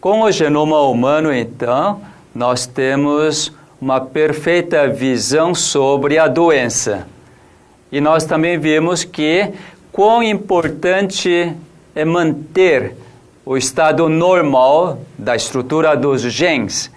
Com o genoma humano, então, nós temos uma perfeita visão sobre a doença. E nós também vimos que quão importante é manter o estado normal da estrutura dos genes.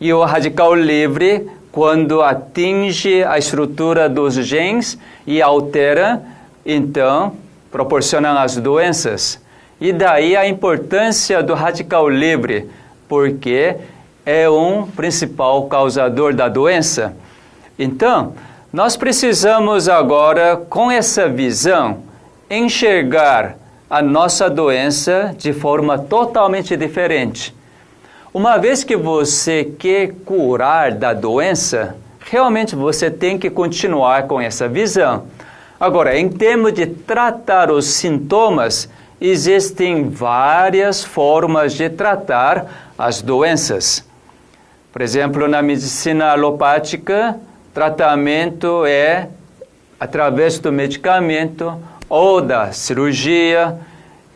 E o radical livre, quando atinge a estrutura dos genes e altera, então proporciona as doenças. E daí a importância do radical livre, porque é um principal causador da doença. Então, nós precisamos agora, com essa visão, enxergar a nossa doença de forma totalmente diferente. Uma vez que você quer curar da doença, realmente você tem que continuar com essa visão. Agora, em termos de tratar os sintomas, existem várias formas de tratar as doenças. Por exemplo, na medicina alopática, tratamento é através do medicamento ou da cirurgia.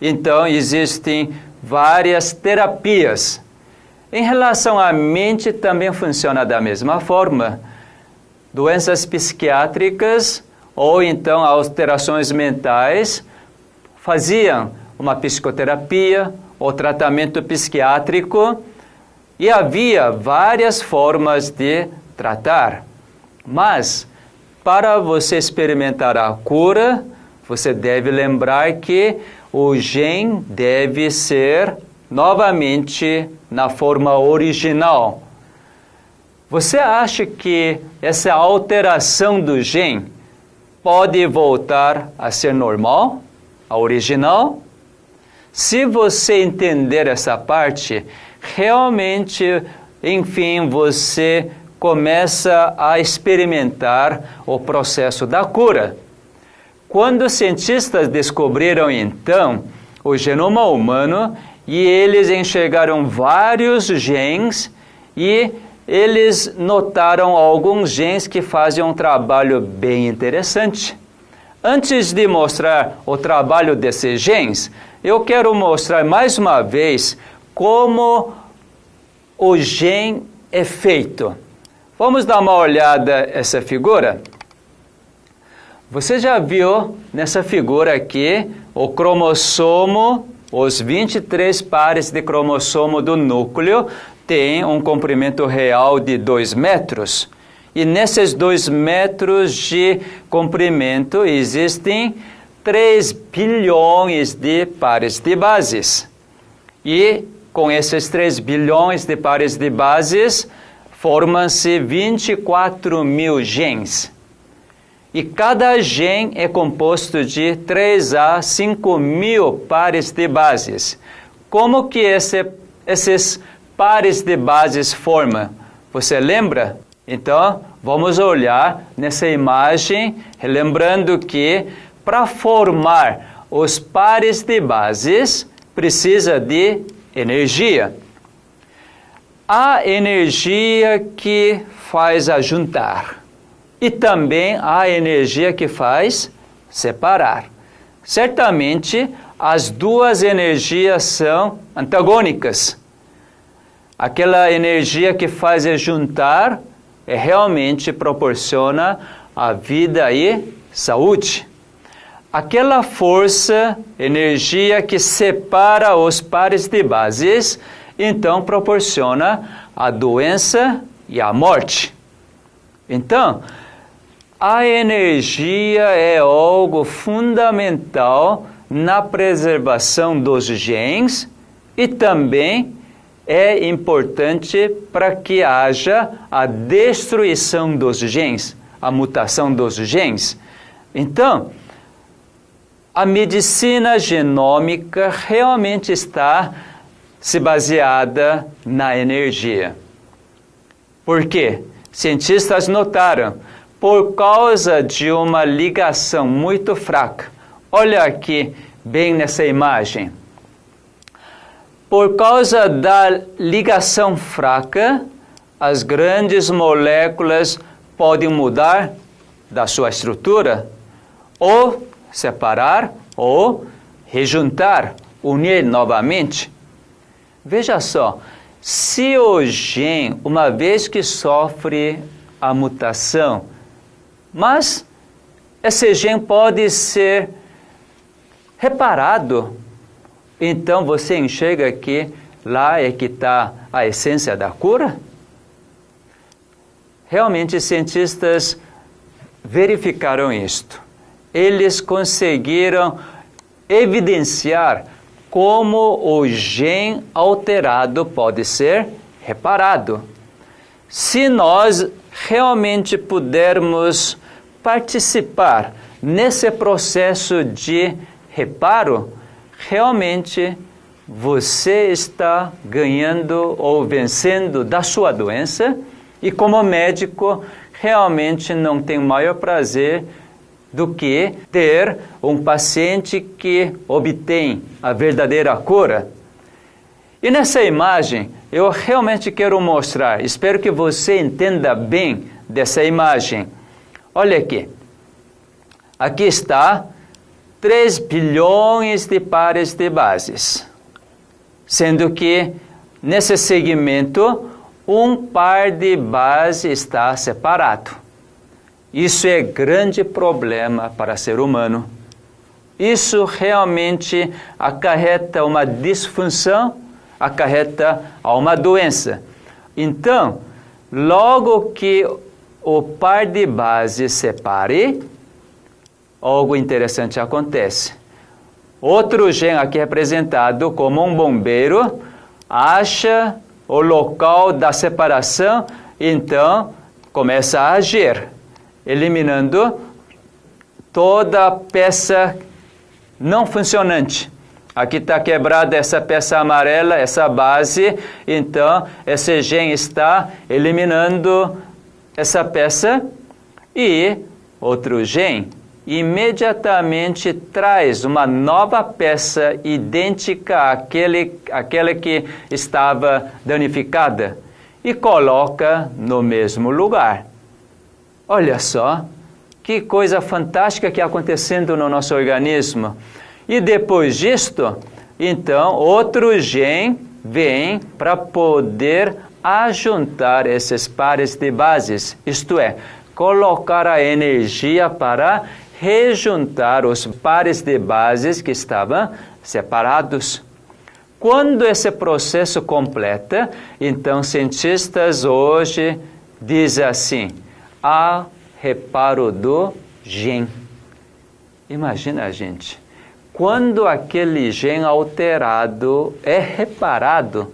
Então, existem várias terapias. Em relação à mente, também funciona da mesma forma. Doenças psiquiátricas ou então alterações mentais faziam uma psicoterapia ou tratamento psiquiátrico e havia várias formas de tratar. Mas, para você experimentar a cura, você deve lembrar que o gene deve ser novamente na forma original. Você acha que essa alteração do gene pode voltar a ser normal, a original? Se você entender essa parte, realmente, enfim, você começa a experimentar o processo da cura. Quando os cientistas descobriram, então, o genoma humano, e eles enxergaram vários genes, e eles notaram alguns genes que fazem um trabalho bem interessante. Antes de mostrar o trabalho desses genes, eu quero mostrar mais uma vez como o gene é feito. Vamos dar uma olhada nessa figura? Você já viu nessa figura aqui o cromossomo, os 23 pares de cromossomo do núcleo têm um comprimento real de 2 metros. E nesses 2 metros de comprimento existem 3 bilhões de pares de bases. E com esses 3 bilhões de pares de bases, formam-se 24 mil genes. E cada gene é composto de 3 a 5 mil pares de bases. Como que esses pares de bases formam? Você lembra? Então, vamos olhar nessa imagem, lembrando que para formar os pares de bases, precisa de energia. A energia que faz ajuntar. E também a energia que faz separar. Certamente, as duas energias são antagônicas. Aquela energia que faz juntar realmente proporciona a vida e saúde. Aquela força, energia que separa os pares de bases, então proporciona a doença e a morte. Então, a energia é algo fundamental na preservação dos genes e também é importante para que haja a destruição dos genes, a mutação dos genes. Então, a medicina genômica realmente está se baseada na energia. Por quê? Cientistas notaram, por causa de uma ligação muito fraca. Olha aqui, bem nessa imagem. Por causa da ligação fraca, as grandes moléculas podem mudar da sua estrutura, ou separar, ou rejuntar, unir novamente. Veja só, se o gene, uma vez que sofre a mutação, mas esse gene pode ser reparado, então você enxerga que lá é que está a essência da cura? Realmente, cientistas verificaram isto. Eles conseguiram evidenciar como o gene alterado pode ser reparado. Se nós realmente pudermos participar nesse processo de reparo, realmente você está ganhando ou vencendo da sua doença, e como médico realmente não tem maior prazer do que ter um paciente que obtém a verdadeira cura. E nessa imagem eu realmente quero mostrar, espero que você entenda bem dessa imagem. Olha aqui. Aqui está 3 bilhões de pares de bases, sendo que nesse segmento um par de base está separado. Isso é grande problema para o ser humano. Isso realmente acarreta uma disfunção, acarreta uma doença. Então, logo que o par de base separe, algo interessante acontece. Outro gene aqui representado como um bombeiro acha o local da separação, então começa a agir, eliminando toda a peça não funcionante. Aqui está quebrada essa peça amarela, essa base, então esse gene está eliminando essa peça e outro gene imediatamente traz uma nova peça idêntica àquela que estava danificada e coloca no mesmo lugar. Olha só, que coisa fantástica que está acontecendo no nosso organismo. E depois disto, então, outro gene vem para poder ajuntar esses pares de bases, isto é, colocar a energia para rejuntar os pares de bases que estavam separados. Quando esse processo completa, então cientistas hoje dizem assim, há reparo do gene. Imagina, gente, quando aquele gene alterado é reparado,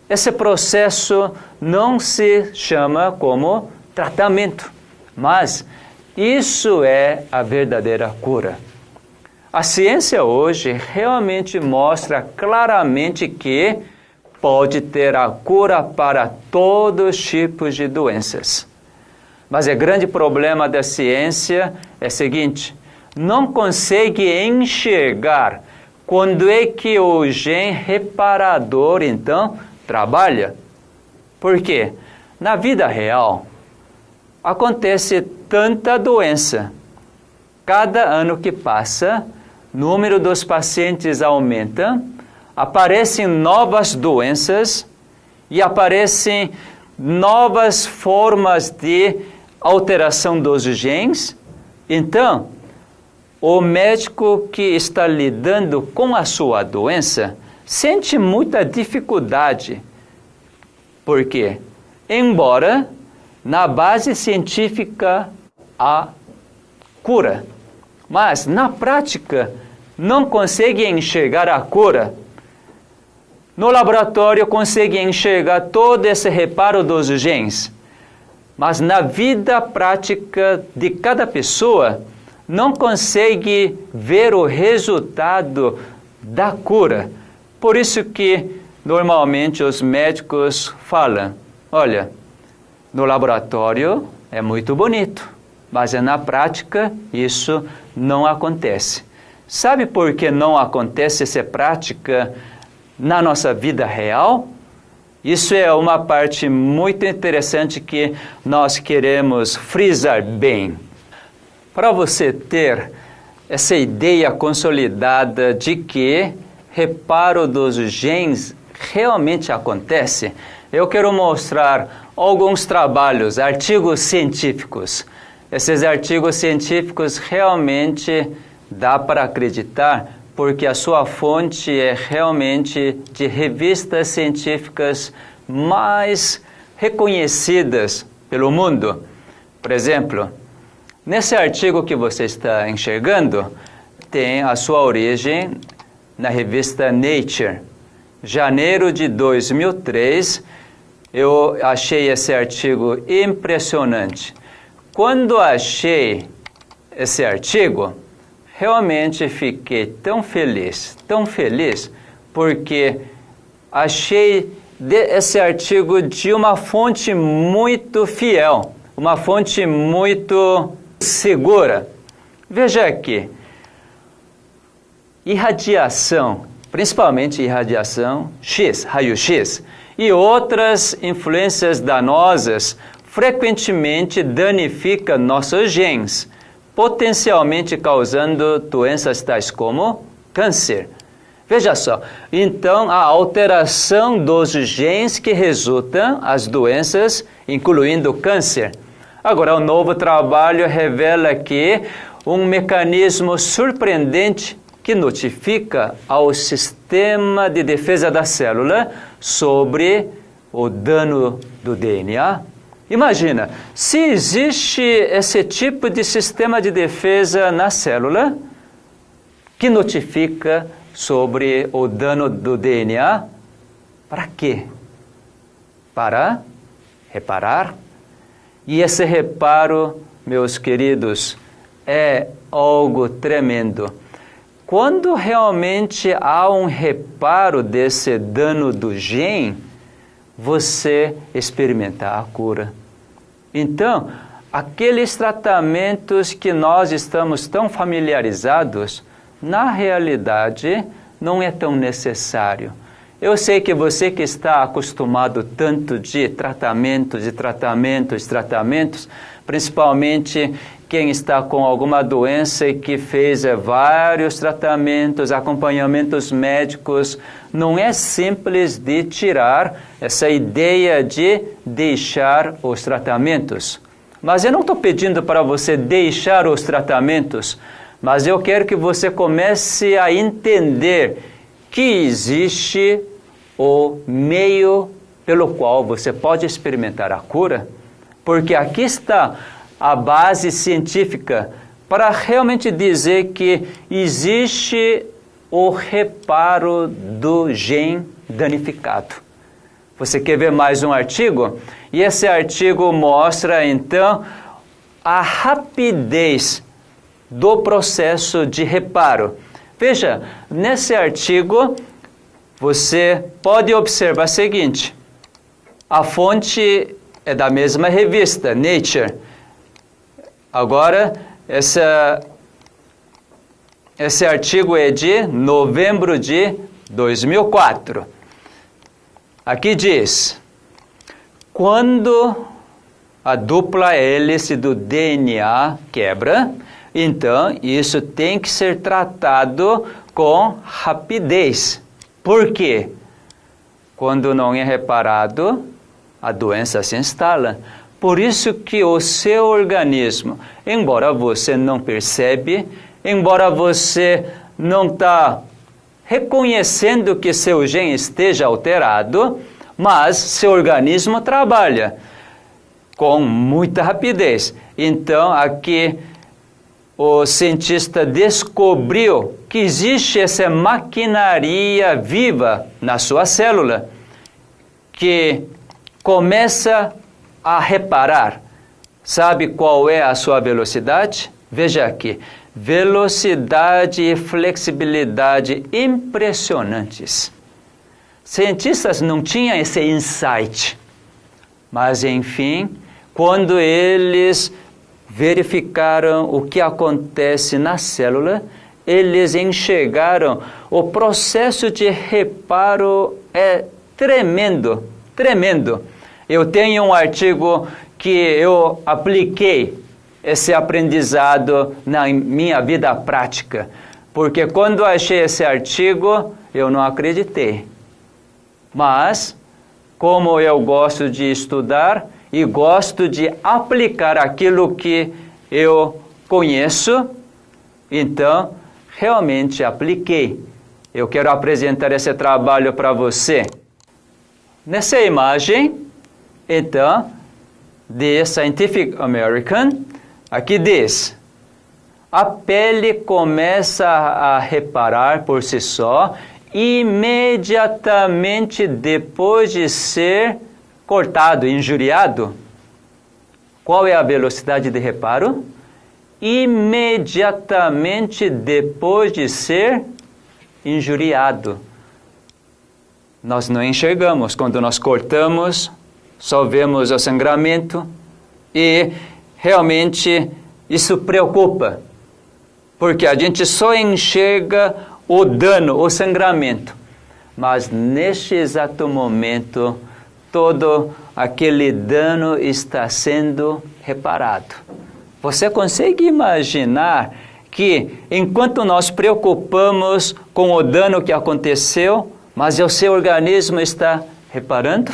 esse processo não se chama como tratamento, mas isso é a verdadeira cura. A ciência hoje realmente mostra claramente que pode ter a cura para todos os tipos de doenças. Mas o grande problema da ciência é o seguinte, não consegue enxergar quando é que o gene reparador, então, trabalha. Por quê? Na vida real, acontece tanta doença. Cada ano que passa, o número dos pacientes aumenta, aparecem novas doenças e aparecem novas formas de alteração dos genes. Então, o médico que está lidando com a sua doença sente muita dificuldade. Por quê? Embora na base científica há cura, mas na prática não consegue enxergar a cura. No laboratório consegue enxergar todo esse reparo dos genes, mas na vida prática de cada pessoa não consegue ver o resultado da cura. Por isso que normalmente os médicos falam, olha, no laboratório é muito bonito, mas na prática isso não acontece. Sabe por que não acontece essa prática na nossa vida real? Isso é uma parte muito interessante que nós queremos frisar bem. Para você ter essa ideia consolidada de que reparo dos genes realmente acontece, eu quero mostrar alguns trabalhos, artigos científicos. Esses artigos científicos realmente dá para acreditar, porque a sua fonte é realmente de revistas científicas mais reconhecidas pelo mundo. Por exemplo, nesse artigo que você está enxergando, tem a sua origem na revista Nature. Janeiro de 2003, eu achei esse artigo impressionante. Quando achei esse artigo, realmente fiquei tão feliz, porque achei esse artigo de uma fonte muito fiel, uma fonte muito segura. Veja aqui, irradiação, principalmente irradiação X, raio-x, e outras influências danosas frequentemente danifica nossos genes, potencialmente causando doenças tais como câncer. Veja só, então a alteração dos genes que resultam as doenças, incluindo câncer. Agora, o novo trabalho revela que um mecanismo surpreendente que notifica ao sistema de defesa da célula sobre o dano do DNA. Imagina, se existe esse tipo de sistema de defesa na célula que notifica sobre o dano do DNA, para quê? Para reparar. E esse reparo, meus queridos, é algo tremendo. Quando realmente há um reparo desse dano do gene, você experimenta a cura. Então, aqueles tratamentos que nós estamos tão familiarizados, na realidade, não é tão necessário. Eu sei que você que está acostumado tanto de tratamentos, principalmente quem está com alguma doença e que fez vários tratamentos, acompanhamentos médicos, não é simples de tirar essa ideia de deixar os tratamentos. Mas eu não estou pedindo para você deixar os tratamentos, mas eu quero que você comece a entender que existe o meio pelo qual você pode experimentar a cura, porque aqui está a base científica para realmente dizer que existe o reparo do gene danificado. Você quer ver mais um artigo? E esse artigo mostra, então, a rapidez do processo de reparo. Veja, nesse artigo, você pode observar o seguinte. A fonte é da mesma revista, Nature. Agora, esse artigo é de novembro de 2004. Aqui diz, quando a dupla hélice do DNA quebra, então isso tem que ser tratado com rapidez. Por quê? Quando não é reparado, a doença se instala. Por isso que o seu organismo, embora você não percebe, embora você não está reconhecendo que seu gene esteja alterado, mas seu organismo trabalha com muita rapidez. Então, aqui o cientista descobriu que existe essa maquinaria viva na sua célula que começa a reparar. Sabe qual é a sua velocidade? Veja aqui. Velocidade e flexibilidade impressionantes. Cientistas não tinham esse insight. Mas, enfim, quando eles verificaram o que acontece na célula, eles enxergaram o processo de reparo é tremendo, tremendo. Eu tenho um artigo que eu apliquei esse aprendizado na minha vida prática, porque quando achei esse artigo, eu não acreditei. Mas, como eu gosto de estudar e gosto de aplicar aquilo que eu conheço, então, realmente apliquei. Eu quero apresentar esse trabalho para você. Nessa imagem, então, The Scientific American, aqui diz: a pele começa a reparar por si só imediatamente depois de ser cortado, injuriado. Qual é a velocidade de reparo? Imediatamente depois de ser injuriado. Nós não enxergamos. Quando nós cortamos, só vemos o sangramento e realmente isso preocupa, porque a gente só enxerga o dano, o sangramento. Mas neste exato momento, todo aquele dano está sendo reparado. Você consegue imaginar que enquanto nós preocupamos com o dano que aconteceu, mas o seu organismo está reparando?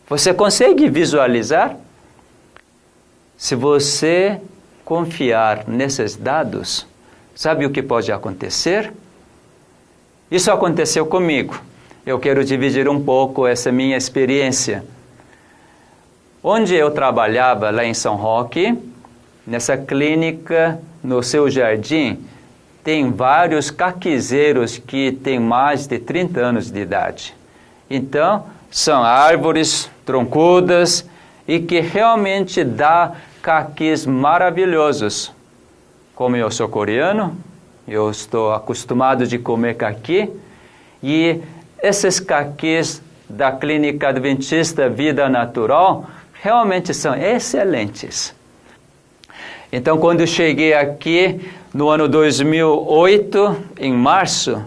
Você consegue visualizar? Se você confiar nesses dados, sabe o que pode acontecer? Isso aconteceu comigo. Eu quero dividir um pouco essa minha experiência. Onde eu trabalhava, lá em São Roque, nessa clínica, no seu jardim, tem vários caquizeiros que têm mais de 30 anos de idade. Então, são árvores troncudas e que realmente dá caquis maravilhosos. Como eu sou coreano, eu estou acostumado de comer caqui, e esses caquis da Clínica Adventista Vida Natural realmente são excelentes. Então, quando eu cheguei aqui no ano 2008, em março,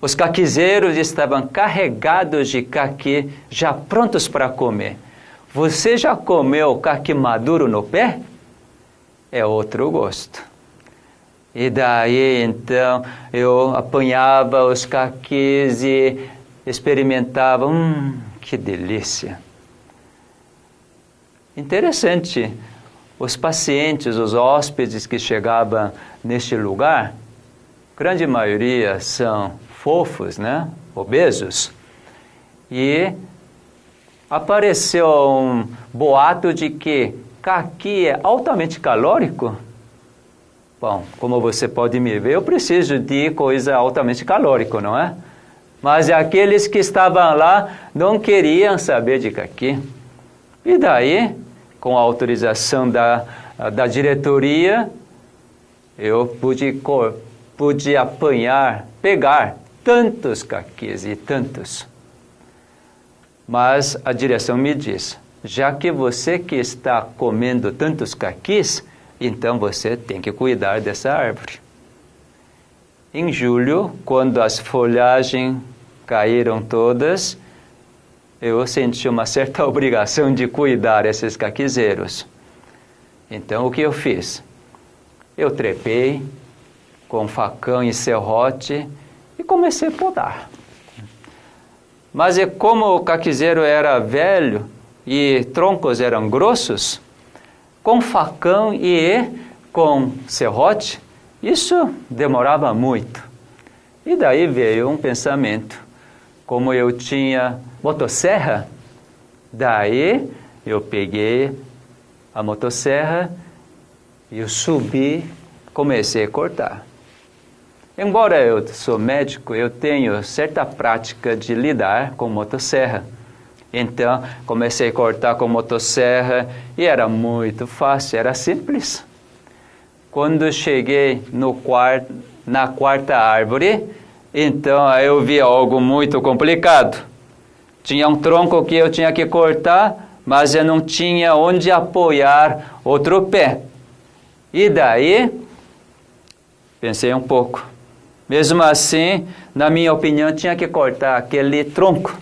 os caquizeiros estavam carregados de caqui, já prontos para comer. Você já comeu caqui maduro no pé? É outro gosto. E daí, então, eu apanhava os caquis e experimentava. Que delícia! Interessante. Os pacientes, os hóspedes que chegavam neste lugar, grande maioria são fofos, né? Obesos. E apareceu um boato de que caqui é altamente calórico. Bom, como você pode me ver, eu preciso de coisa altamente calórica, não é? Mas aqueles que estavam lá não queriam saber de caqui. E daí, com a autorização da diretoria, eu pude apanhar, pegar tantos caquis e tantos. Mas a direção me diz, já que você que está comendo tantos caquis, então você tem que cuidar dessa árvore. Em julho, quando as folhagens caíram todas, eu senti uma certa obrigação de cuidar desses caquizeiros. Então, o que eu fiz? Eu trepei com facão e serrote e comecei a podar. Mas como o caquizeiro era velho e troncos eram grossos, com facão e com serrote, isso demorava muito. E daí veio um pensamento. Como eu tinha motosserra, daí eu peguei a motosserra e eu subi, comecei a cortar. Embora eu sou médico, eu tenho certa prática de lidar com motosserra. Então, comecei a cortar com motosserra e era muito fácil, era simples. Quando cheguei na quarta árvore, então eu vi algo muito complicado. Tinha um tronco que eu tinha que cortar, mas eu não tinha onde apoiar outro pé. E daí, pensei um pouco. Mesmo assim, na minha opinião, tinha que cortar aquele tronco.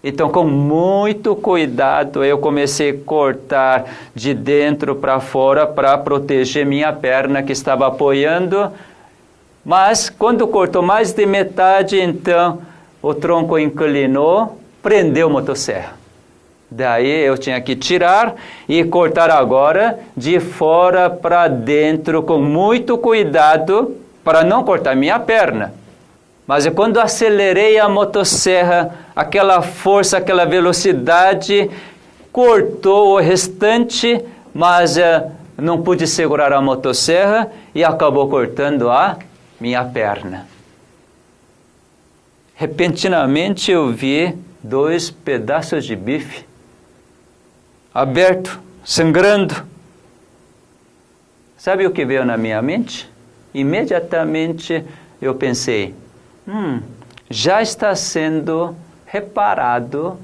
Então, com muito cuidado, eu comecei a cortar de dentro para fora para proteger minha perna que estava apoiando. Mas, quando cortou mais de metade, então, o tronco inclinou, prendeu a motosserra. Daí eu tinha que tirar e cortar agora de fora para dentro com muito cuidado para não cortar minha perna. Mas quando acelerei a motosserra, aquela força, aquela velocidade cortou o restante, mas não pude segurar a motosserra e acabou cortando a minha perna. Repentinamente eu vi 2 pedaços de bife aberto, sangrando. Sabe o que veio na minha mente? Imediatamente eu pensei, já está sendo reparado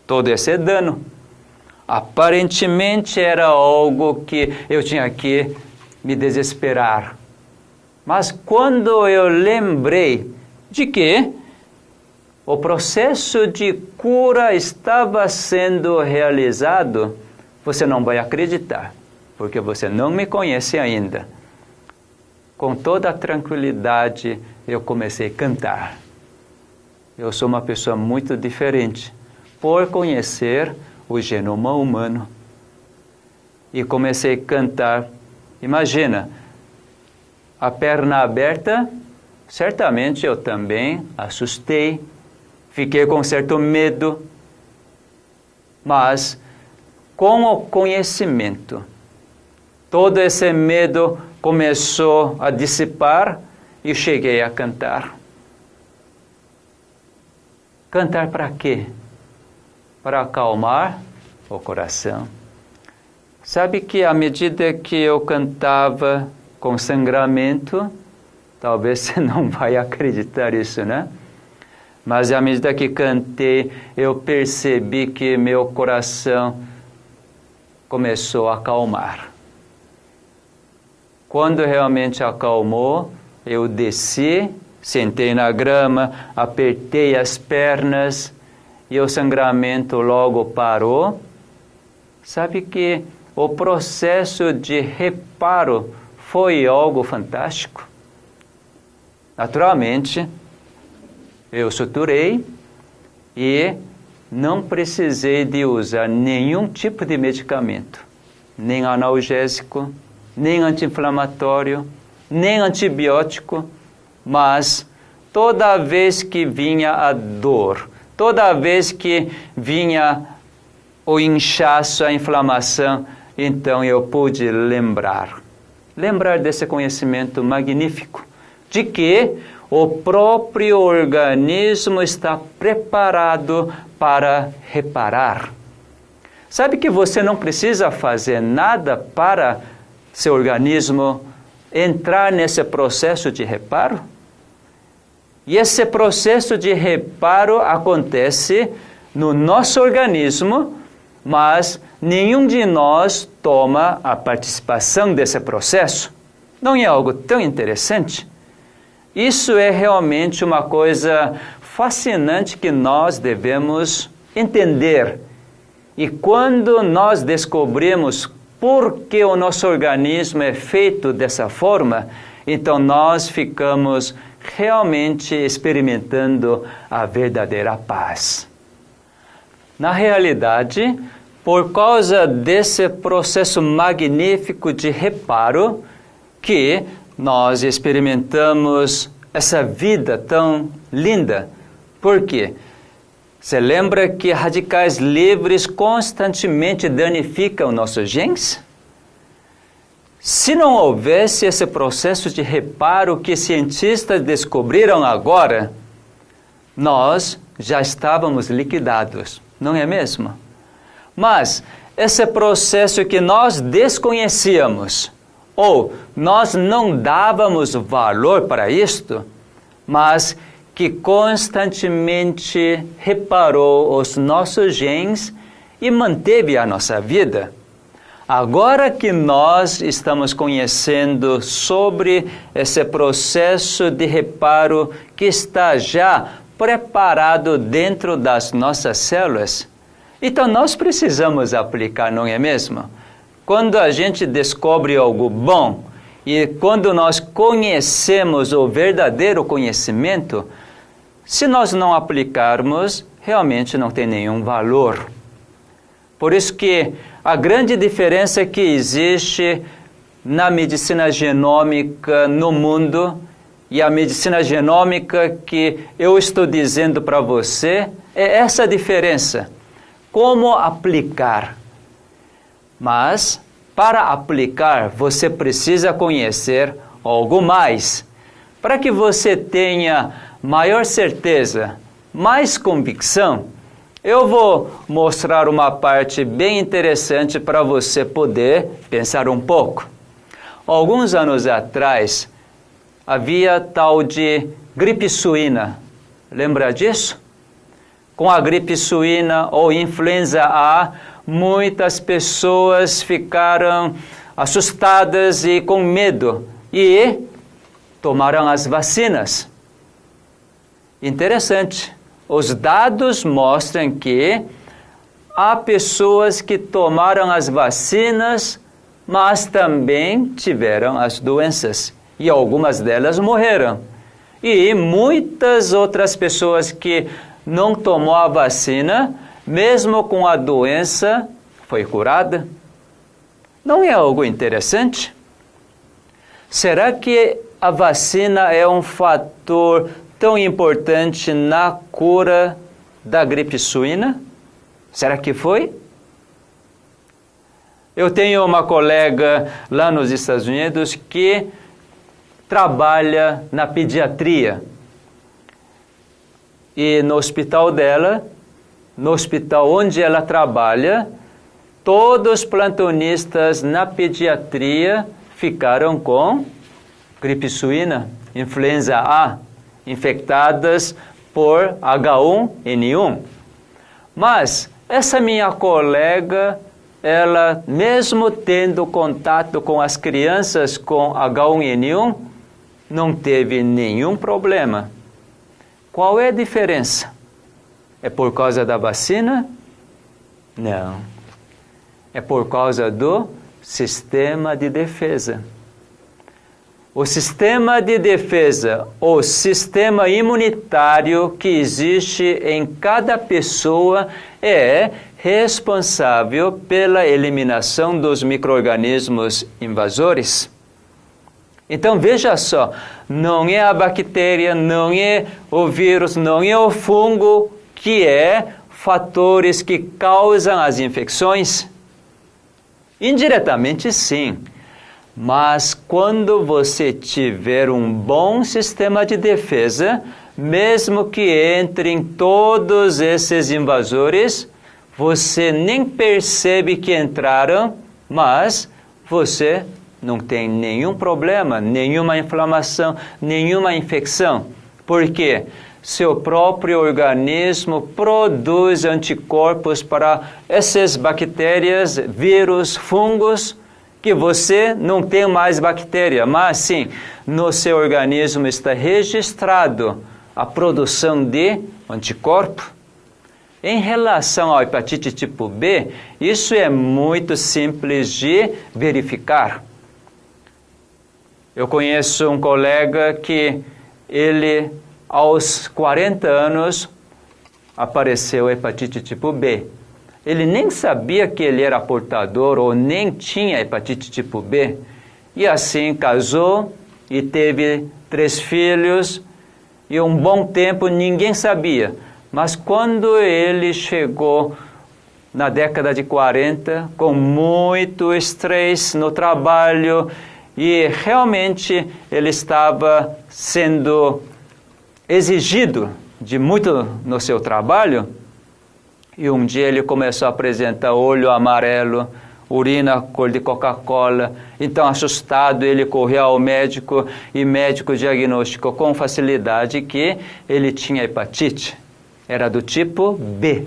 todo esse dano. Aparentemente era algo que eu tinha que me desesperar. Mas quando eu lembrei de que o processo de cura estava sendo realizado, você não vai acreditar, porque você não me conhece ainda. Com toda a tranquilidade, eu comecei a cantar. Eu sou uma pessoa muito diferente, por conhecer o genoma humano. E comecei a cantar. Imagina, a perna aberta, certamente eu também assustei, fiquei com certo medo, mas com o conhecimento, todo esse medo começou a dissipar e cheguei a cantar. Cantar para quê? Para acalmar o coração. Sabe que à medida que eu cantava com sangramento, talvez você não vai acreditar nisso, né? Mas à medida que cantei, eu percebi que meu coração começou a acalmar. Quando realmente acalmou, eu desci, sentei na grama, apertei as pernas e o sangramento logo parou. Sabe que o processo de reparo foi algo fantástico. Naturalmente, eu suturei e não precisei de usar nenhum tipo de medicamento, nem analgésico, nem anti-inflamatório, nem antibiótico, mas toda vez que vinha a dor, toda vez que vinha o inchaço, a inflamação, então eu pude lembrar desse conhecimento magnífico, de que o próprio organismo está preparado para reparar. Sabe que você não precisa fazer nada para seu organismo entrar nesse processo de reparo? E esse processo de reparo acontece no nosso organismo, mas nenhum de nós toma a participação desse processo. Não é algo tão interessante? Isso é realmente uma coisa fascinante que nós devemos entender. E quando nós descobrimos por que o nosso organismo é feito dessa forma, então nós ficamos realmente experimentando a verdadeira paz. Na realidade, por causa desse processo magnífico de reparo, que nós experimentamos essa vida tão linda. Por quê? Você lembra que radicais livres constantemente danificam nossos genes? Se não houvesse esse processo de reparo que cientistas descobriram agora, nós já estávamos liquidados, não é mesmo? Mas esse processo que nós desconhecíamos, ou nós não dávamos valor para isto, mas que constantemente reparou os nossos genes e manteve a nossa vida. Agora que nós estamos conhecendo sobre esse processo de reparo que está já preparado dentro das nossas células, então nós precisamos aplicar, não é mesmo? Quando a gente descobre algo bom e quando nós conhecemos o verdadeiro conhecimento, se nós não aplicarmos, realmente não tem nenhum valor. Por isso que a grande diferença que existe na medicina genômica no mundo e a medicina genômica que eu estou dizendo para você é essa diferença. Como aplicar? Mas, para aplicar, você precisa conhecer algo mais. Para que você tenha maior certeza, mais convicção, eu vou mostrar uma parte bem interessante para você poder pensar um pouco. Alguns anos atrás, havia tal de gripe suína. Lembra disso? Com a gripe suína ou influenza A, muitas pessoas ficaram assustadas e com medo e tomaram as vacinas. Interessante. Os dados mostram que há pessoas que tomaram as vacinas, mas também tiveram as doenças. E algumas delas morreram. E muitas outras pessoas que não tomou a vacina, mesmo com a doença, foi curada. Não é algo interessante? Será que a vacina é um fator tão importante na cura da gripe suína? Será que foi? Eu tenho uma colega lá nos Estados Unidos que trabalha na pediatria. E no hospital dela, no hospital onde ela trabalha, todos os plantonistas na pediatria ficaram com gripe suína, influenza A, infectadas por H1N1. Mas essa minha colega, ela mesmo tendo contato com as crianças com H1N1, não teve nenhum problema. Qual é a diferença? É por causa da vacina? Não. É por causa do sistema de defesa. O sistema de defesa, ou sistema imunitário que existe em cada pessoa é responsável pela eliminação dos micro-organismos invasores. Então veja só, não é a bactéria, não é o vírus, não é o fungo que é fatores que causam as infecções. Indiretamente sim. Mas quando você tiver um bom sistema de defesa, mesmo que entrem todos esses invasores, você nem percebe que entraram, mas você não tem nenhum problema, nenhuma inflamação, nenhuma infecção. Por quê? Seu próprio organismo produz anticorpos para essas bactérias, vírus, fungos, que você não tem mais bactéria, mas sim, no seu organismo está registrado a produção de anticorpo. Em relação à hepatite tipo B, isso é muito simples de verificar. Eu conheço um colega que ele, aos 40 anos, apareceu hepatite tipo B. Ele nem sabia que ele era portador ou nem tinha hepatite tipo B. E assim casou e teve 3 filhos e um bom tempo ninguém sabia. Mas quando ele chegou na década de 40, com muito estresse no trabalho e realmente ele estava sendo exigido de muito no seu trabalho, e um dia ele começou a apresentar olho amarelo, urina cor de Coca-Cola. Então, assustado, ele correu ao médico e o médico diagnosticou com facilidade que ele tinha hepatite. Era do tipo B.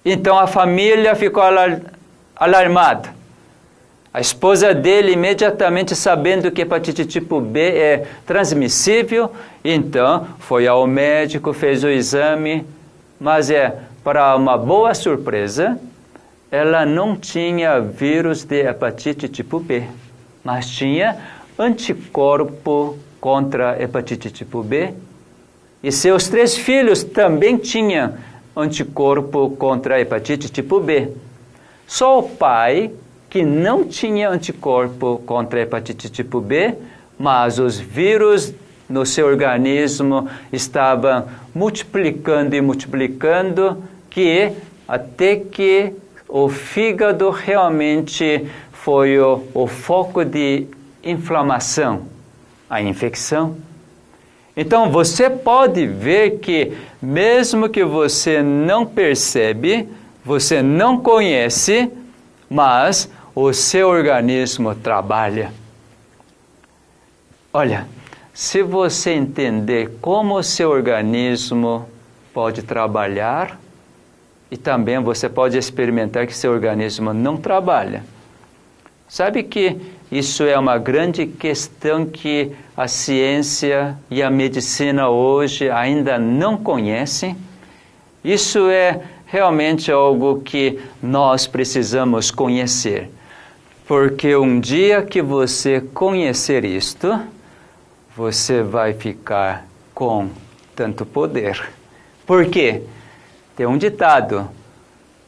Então, a família ficou alarmada. A esposa dele, imediatamente sabendo que hepatite tipo B é transmissível, então foi ao médico, fez o exame, mas para uma boa surpresa, ela não tinha vírus de hepatite tipo B, mas tinha anticorpo contra hepatite tipo B. E seus 3 filhos também tinham anticorpo contra a hepatite tipo B. Só o pai que não tinha anticorpo contra a hepatite tipo B, mas os vírus no seu organismo estavam multiplicando e multiplicando, até que o fígado realmente foi o foco de inflamação, a infecção. Então você pode ver que mesmo que você não percebe, você não conhece, mas o seu organismo trabalha. Olha, se você entender como o seu organismo pode trabalhar, e também você pode experimentar que seu organismo não trabalha. Sabe que isso é uma grande questão que a ciência e a medicina hoje ainda não conhecem? Isso é realmente algo que nós precisamos conhecer. Porque um dia que você conhecer isto, você vai ficar com tanto poder. Por quê? Tem um ditado: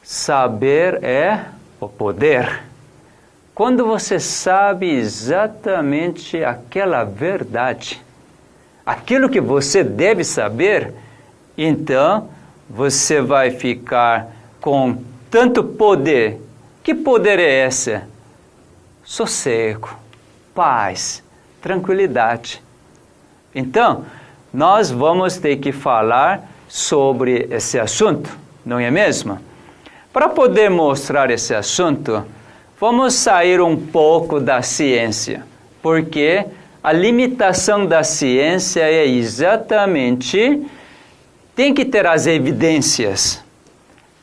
saber é o poder. Quando você sabe exatamente aquela verdade, aquilo que você deve saber, então você vai ficar com tanto poder. Que poder é esse? Sossego, paz, tranquilidade. Então, nós vamos ter que falar sobre esse assunto, não é mesmo? Para poder mostrar esse assunto, vamos sair um pouco da ciência, porque a limitação da ciência é exatamente tem que ter as evidências.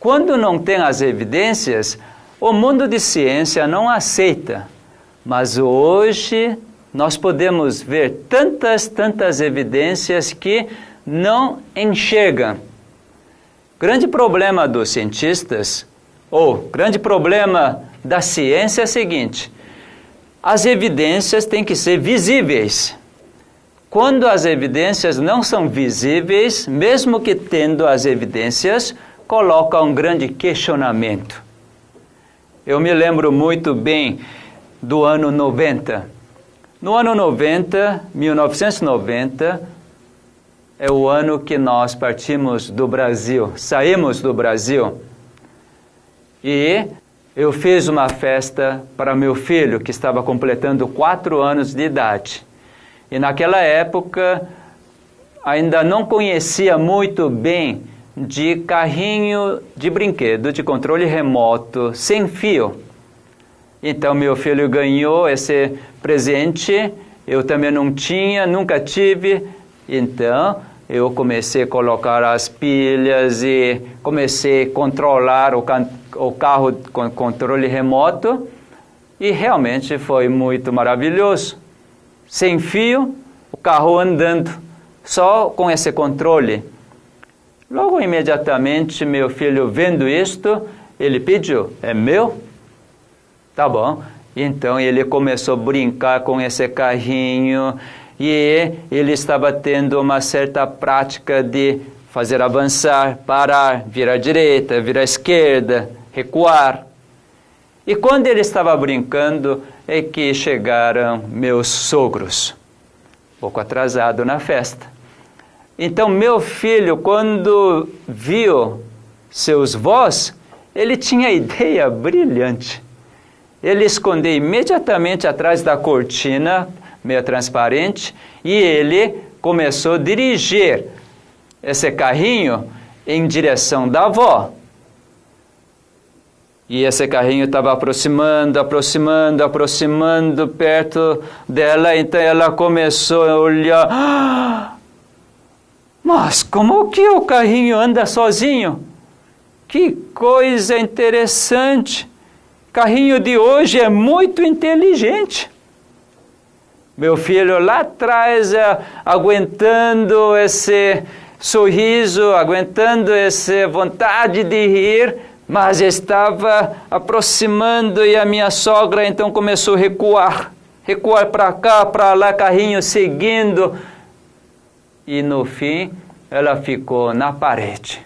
Quando não tem as evidências, o mundo de ciência não aceita. Mas hoje nós podemos ver tantas evidências que não enxergam. Grande problema dos cientistas, ou grande problema da ciência é o seguinte: as evidências têm que ser visíveis. Quando as evidências não são visíveis, mesmo que tendo as evidências, coloca um grande questionamento. Eu me lembro muito bem do ano 90. No ano 90, 1990, é o ano que nós partimos do Brasil, saímos do Brasil. E eu fiz uma festa para meu filho, que estava completando 4 anos de idade. E naquela época, ainda não conhecia muito bem de carrinho de brinquedo, de controle remoto, sem fio. Então, meu filho ganhou esse presente, eu também não tinha, nunca tive. Então, eu comecei a colocar as pilhas e comecei a controlar o carro com controle remoto. E realmente foi muito maravilhoso. Sem fio, o carro andando, só com esse controle. Logo, imediatamente, meu filho vendo isto, ele pediu: é meu? Tá bom. Então, ele começou a brincar com esse carrinho e ele estava tendo uma certa prática de fazer avançar, parar, virar à direita, virar à esquerda, recuar. E quando ele estava brincando, é que chegaram meus sogros, um pouco atrasado na festa. Então, meu filho, quando viu seus vós, ele tinha ideia brilhante. Ele escondeu imediatamente atrás da cortina, meio transparente, e ele começou a dirigir esse carrinho em direção da avó. E esse carrinho estava aproximando perto dela, então ela começou a olhar. Ah, mas como que o carrinho anda sozinho? Que coisa interessante! O carrinho de hoje é muito inteligente. Meu filho lá atrás, aguentando esse sorriso, aguentando essa vontade de rir, mas estava aproximando e a minha sogra então começou a recuar para cá, para lá, carrinho seguindo. E no fim, ela ficou na parede.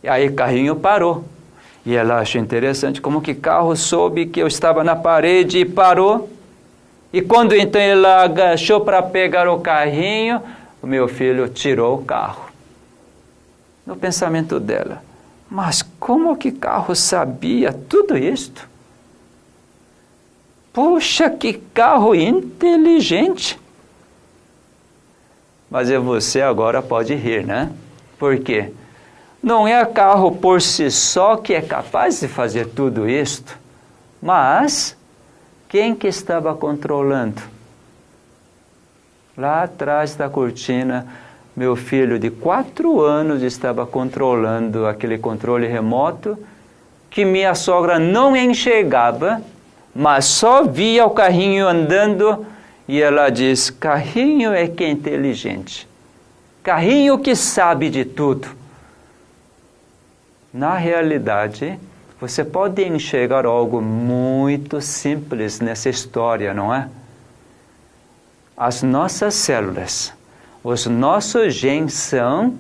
E aí o carrinho parou. E ela achou interessante como que o carro soube que eu estava na parede e parou. E quando então ela agachou para pegar o carrinho, o meu filho tirou o carro. No pensamento dela, mas como que carro sabia tudo isto? Puxa, que carro inteligente! Mas você agora pode rir, né? Por quê? Não é carro por si só que é capaz de fazer tudo isto, mas quem que estava controlando? Lá atrás da cortina, meu filho de 4 anos estava controlando aquele controle remoto que minha sogra não enxergava, mas só via o carrinho andando e ela diz, carrinho é que é inteligente, carrinho que sabe de tudo. Na realidade, você pode enxergar algo muito simples nessa história, não é? As nossas células, os nossos genes são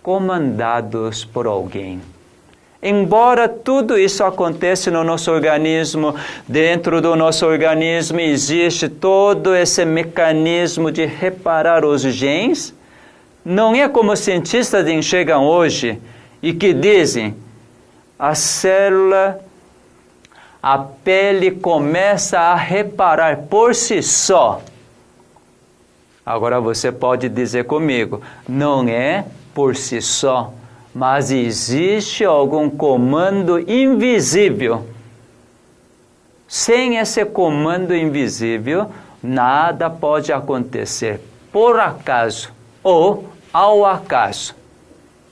comandados por alguém. Embora tudo isso aconteça no nosso organismo, dentro do nosso organismo existe todo esse mecanismo de reparar os genes, não é como os cientistas enxergam hoje e que dizem, a célula, a pele começa a reparar por si só. Agora você pode dizer comigo, não é por si só, mas existe algum comando invisível. Sem esse comando invisível, nada pode acontecer por acaso ou ao acaso.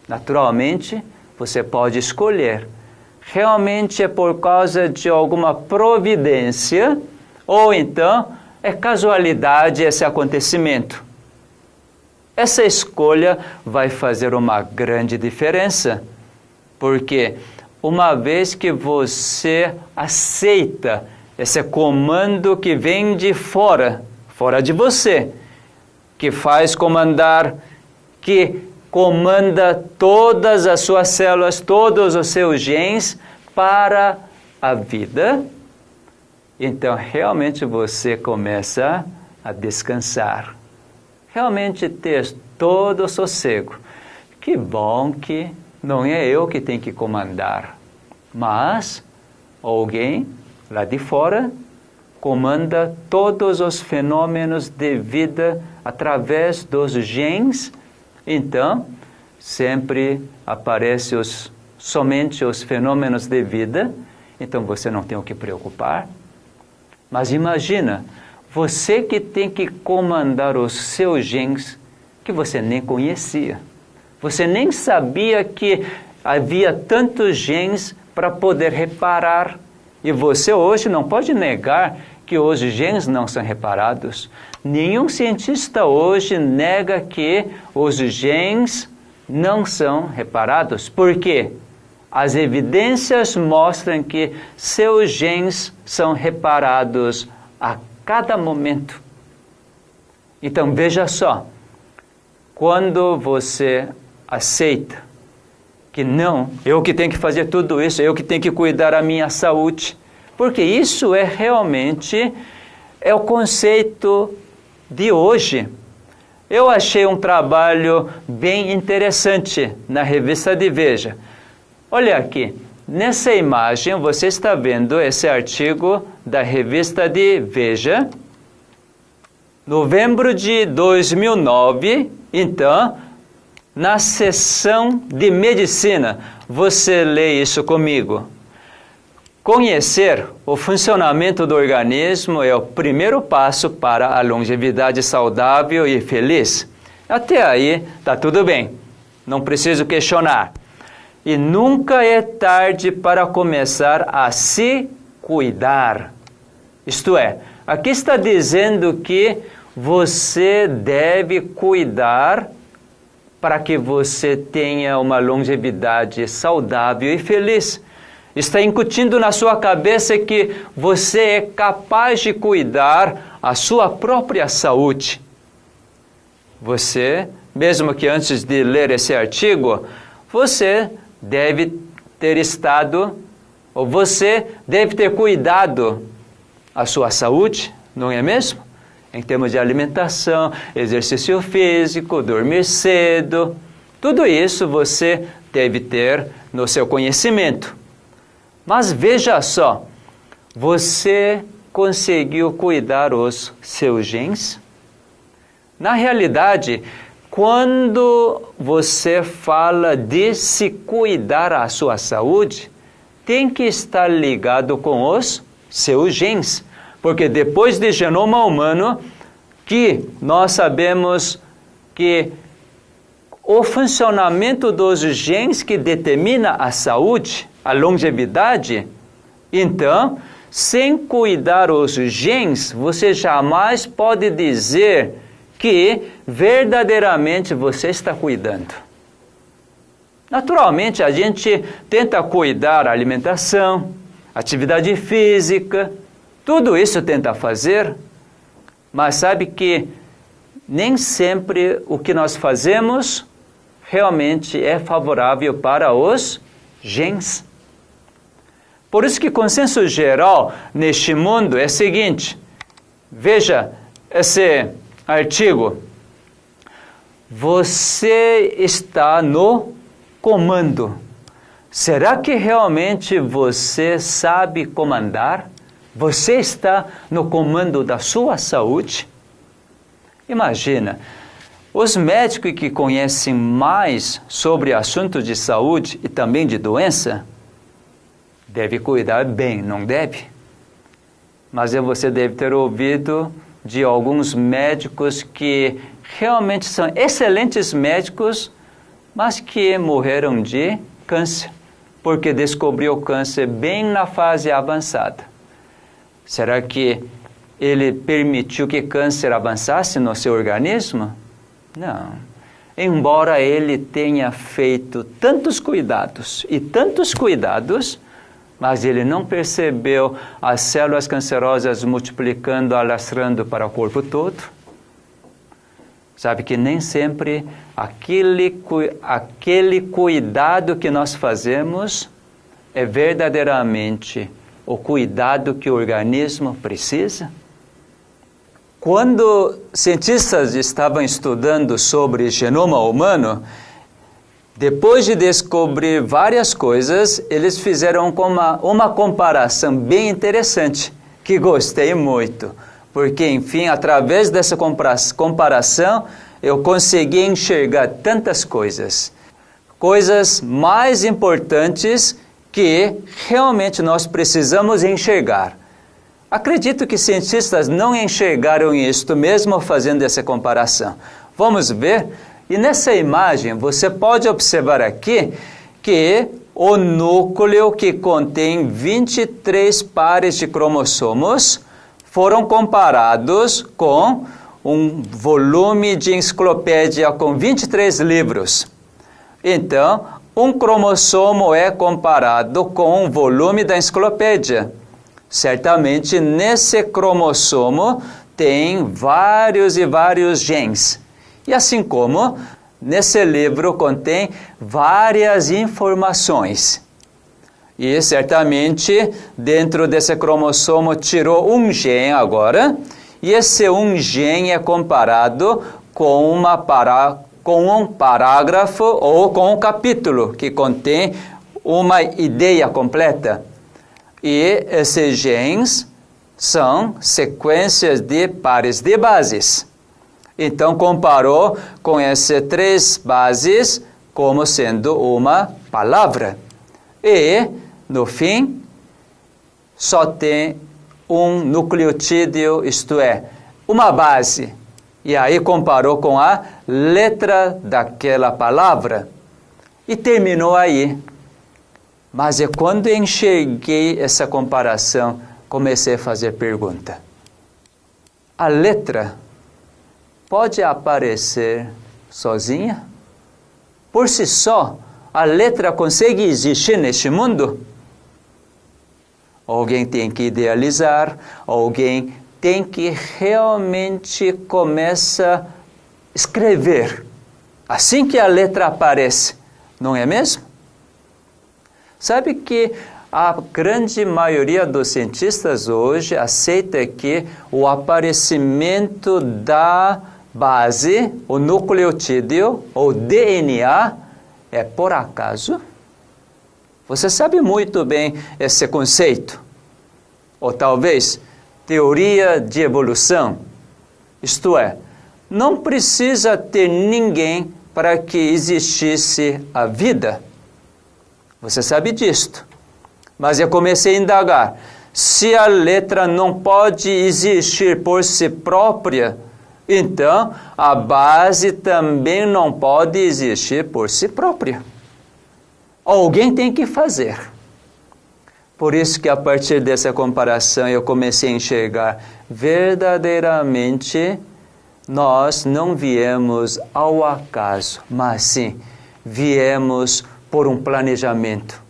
Naturalmente, você pode escolher. Realmente é por causa de alguma providência ou então é casualidade esse acontecimento. Essa escolha vai fazer uma grande diferença, porque uma vez que você aceita esse comando que vem de fora de você, que faz comandar, que comanda todas as suas células, todos os seus genes para a vida, então realmente você começa a descansar. Realmente ter todo o sossego. Que bom que não é eu que tenho que comandar, mas alguém lá de fora comanda todos os fenômenos de vida através dos genes. Então, sempre aparecem somente os fenômenos de vida, então você não tem o que preocupar. Mas imagina, você que tem que comandar os seus genes que você nem conhecia. Você nem sabia que havia tantos genes para poder reparar. E você hoje não pode negar que os genes não são reparados. Nenhum cientista hoje nega que os genes não são reparados. Por quê? As evidências mostram que seus genes são reparados a cada momento. Então veja só, quando você aceita que não, eu que tenho que fazer tudo isso, eu que tenho que cuidar da minha saúde, porque isso é realmente o conceito de hoje. Eu achei um trabalho bem interessante na revista de Veja. Olha aqui, nessa imagem você está vendo esse artigo da revista de Veja, novembro de 2009, então, na seção de medicina. Você lê isso comigo. Conhecer o funcionamento do organismo é o primeiro passo para a longevidade saudável e feliz. Até aí, está tudo bem. Não preciso questionar. E nunca é tarde para começar a se cuidar. Isto é, aqui está dizendo que você deve cuidar para que você tenha uma longevidade saudável e feliz. Está incutindo na sua cabeça que você é capaz de cuidar a sua própria saúde. Você mesmo que antes de ler esse artigo, você deve ter estado, ou você deve ter cuidado a sua saúde, não é mesmo? Em termos de alimentação, exercício físico, dormir cedo, tudo isso você deve ter no seu conhecimento. Mas veja só, você conseguiu cuidar os seus genes? Na realidade, quando você fala de se cuidar a sua saúde, tem que estar ligado com os seus genes. Porque depois de genoma humano, que nós sabemos que o funcionamento dos genes que determina a saúde, a longevidade, então, sem cuidar os genes, você jamais pode dizer que verdadeiramente você está cuidando. Naturalmente, a gente tenta cuidar da alimentação, atividade física, tudo isso tenta fazer, mas sabe que nem sempre o que nós fazemos realmente é favorável para os genes. Por isso que o consenso geral neste mundo é o seguinte, veja esse artigo, você está no comando. Será que realmente você sabe comandar? Você está no comando da sua saúde? Imagina, os médicos que conhecem mais sobre assuntos de saúde e também de doença, devem cuidar bem, não deve? Mas você deve ter ouvido de alguns médicos que realmente são excelentes médicos, mas que morreram de câncer, porque descobriu o câncer bem na fase avançada. Será que ele permitiu que câncer avançasse no seu organismo? Não. Embora ele tenha feito tantos cuidados, mas ele não percebeu as células cancerosas multiplicando, alastrando para o corpo todo. Sabe que nem sempre aquele cuidado que nós fazemos é verdadeiramente o cuidado que o organismo precisa? Quando cientistas estavam estudando sobre genoma humano, depois de descobrir várias coisas, eles fizeram uma comparação bem interessante, que gostei muito. Porque, enfim, através dessa comparação, eu consegui enxergar tantas coisas. Coisas mais importantes que realmente nós precisamos enxergar. Acredito que cientistas não enxergaram isto mesmo fazendo essa comparação. Vamos ver? E nessa imagem você pode observar aqui que o núcleo que contém 23 pares de cromossomos foram comparados com um volume de enciclopédia com 23 livros. Então, um cromossomo é comparado com um volume da enciclopédia. Certamente, nesse cromossomo tem vários e vários genes. E assim como nesse livro contém várias informações. E certamente, dentro desse cromossomo, tirou um gene agora, e esse um gene é comparado com um parágrafo ou com um capítulo que contém uma ideia completa. E esses genes são sequências de pares de bases. Então, comparou com essas 3 bases como sendo uma palavra. E, no fim, só tem um nucleotídeo, isto é, uma base. E aí comparou com a letra daquela palavra. E terminou aí. Mas quando enxerguei essa comparação, comecei a fazer pergunta. A letra pode aparecer sozinha? Por si só, a letra consegue existir neste mundo? Alguém tem que idealizar, alguém tem que realmente começar a escrever assim que a letra aparece, não é mesmo? Sabe que a grande maioria dos cientistas hoje aceita que o aparecimento da base, o nucleotídeo, ou DNA, é por acaso? Você sabe muito bem esse conceito. Ou talvez teoria de evolução. Isto é, não precisa ter ninguém para que existisse a vida. Você sabe disto. Mas eu comecei a indagar. Se a letra não pode existir por si própria, então a base também não pode existir por si própria. Alguém tem que fazer. Por isso que a partir dessa comparação eu comecei a enxergar verdadeiramente nós não viemos ao acaso, mas sim viemos por um planejamento.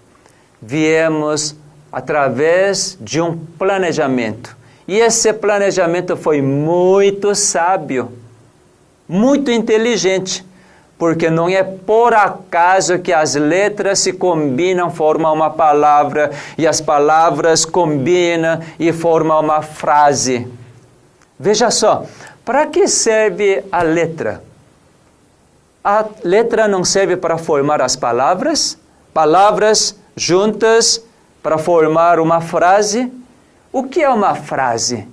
Viemos através de um planejamento. E esse planejamento foi muito sábio, muito inteligente, porque não é por acaso que as letras se combinam, formam uma palavra, e as palavras combinam e formam uma frase. Veja só, para que serve a letra? A letra não serve para formar as palavras juntas para formar uma frase. O que é uma frase?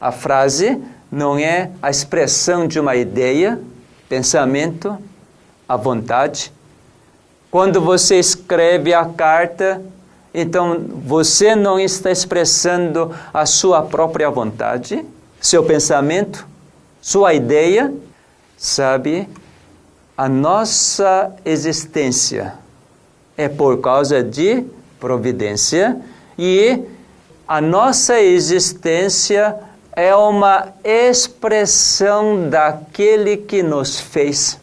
A frase não é a expressão de uma ideia, pensamento, a vontade. Quando você escreve a carta, então você não está expressando a sua própria vontade, seu pensamento, sua ideia. Sabe, a nossa existência é por causa de providência e a nossa existência é uma expressão daquele que nos fez.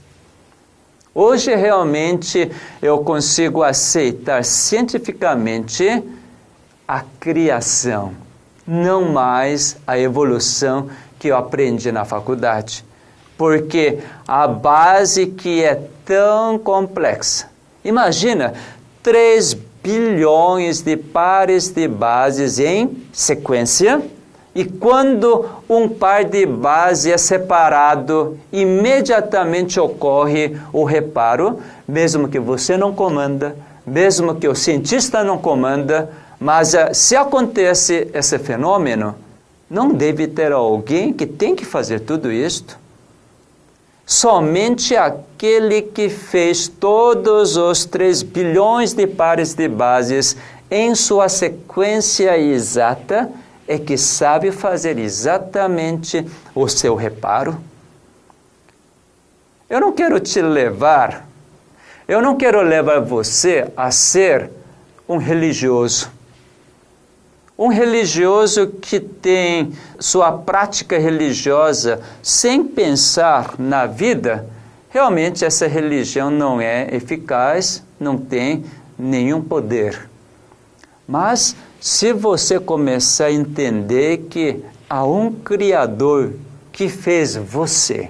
Hoje realmente eu consigo aceitar cientificamente a criação, não mais a evolução que eu aprendi na faculdade. Porque a base que é tão complexa. Imagina 3 bilhões de pares de bases em sequência. E quando um par de bases é separado, imediatamente ocorre o reparo, mesmo que você não comanda, mesmo que o cientista não comanda, mas se acontece esse fenômeno, não deve ter alguém que tem que fazer tudo isto. Somente aquele que fez todos os 3 bilhões de pares de bases em sua sequência exata é que sabe fazer exatamente o seu reparo. Eu não quero levar você a ser um religioso. Um religioso que tem sua prática religiosa sem pensar na vida, realmente essa religião não é eficaz, não tem nenhum poder. Mas se você começar a entender que há um Criador que fez você,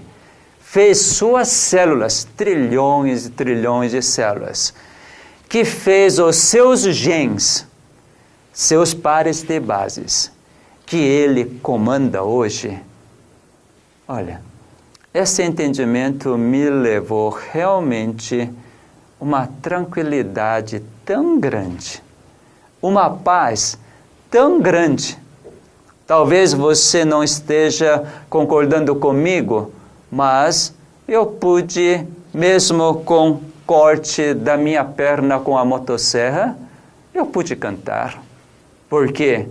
fez suas células, trilhões e trilhões de células, que fez os seus genes, seus pares de bases, que Ele comanda hoje. Olha, esse entendimento me levou realmente uma tranquilidade tão grande, uma paz tão grande. Talvez você não esteja concordando comigo, mas eu pude, mesmo com corte da minha perna com a motosserra, eu pude cantar. Por quê?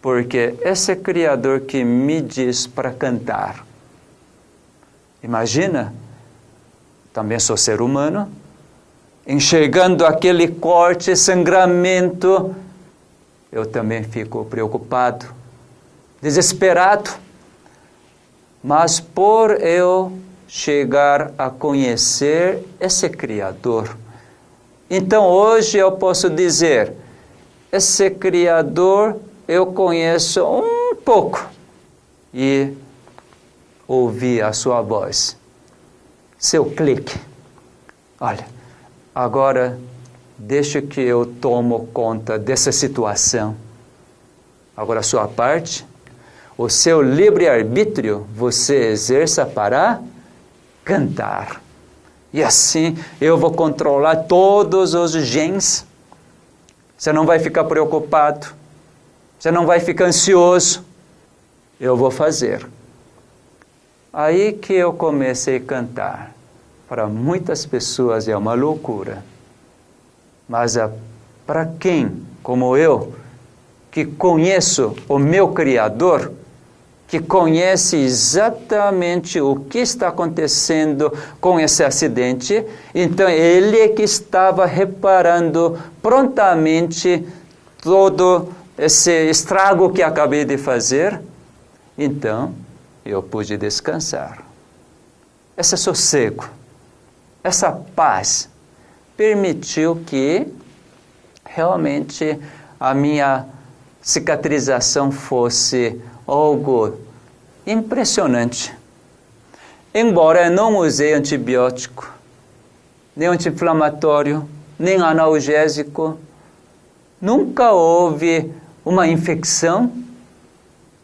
Porque esse Criador que me diz para cantar. Imagina, também sou ser humano, enxergando aquele corte, sangramento, eu também fico preocupado, desesperado. Mas por eu chegar a conhecer esse Criador, então hoje eu posso dizer, esse Criador eu conheço um pouco e ouvi a sua voz. seu clique. Olha, agora deixa que eu tomo conta dessa situação. Agora a sua parte, o seu livre-arbítrio você exerça para cantar. E assim eu vou controlar todos os genes. Você não vai ficar preocupado. Você não vai ficar ansioso. Eu vou fazer. Aí que eu comecei a cantar. Para muitas pessoas é uma loucura. Mas para quem, como eu, que conheço o meu Criador, que conhece exatamente o que está acontecendo com esse acidente, então ele é que estava reparando prontamente todo esse estrago que acabei de fazer, então eu pude descansar. Esse sossego, essa paz, permitiu que realmente a minha cicatrização fosse algo impressionante. Embora eu não usei antibiótico, nem anti-inflamatório, nem analgésico, nunca houve uma infecção.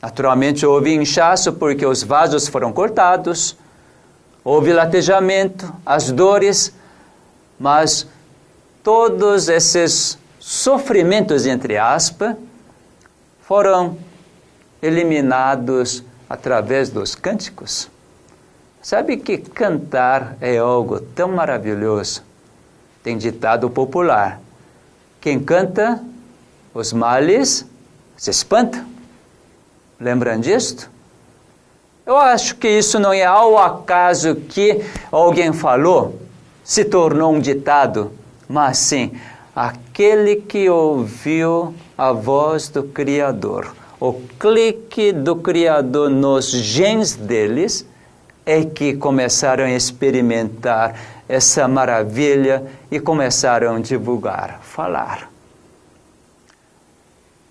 Naturalmente houve inchaço porque os vasos foram cortados, houve latejamento, as dores, mas todos esses sofrimentos, entre aspas, foram eliminados através dos cânticos. Sabe que cantar é algo tão maravilhoso? Tem ditado popular: quem canta, os males se espantam. Lembram disto? Eu acho que isso não é ao acaso que alguém falou, se tornou um ditado, mas sim, aquele que ouviu a voz do Criador, o clique do Criador nos genes deles, é que começaram a experimentar essa maravilha e começaram a divulgar, falar.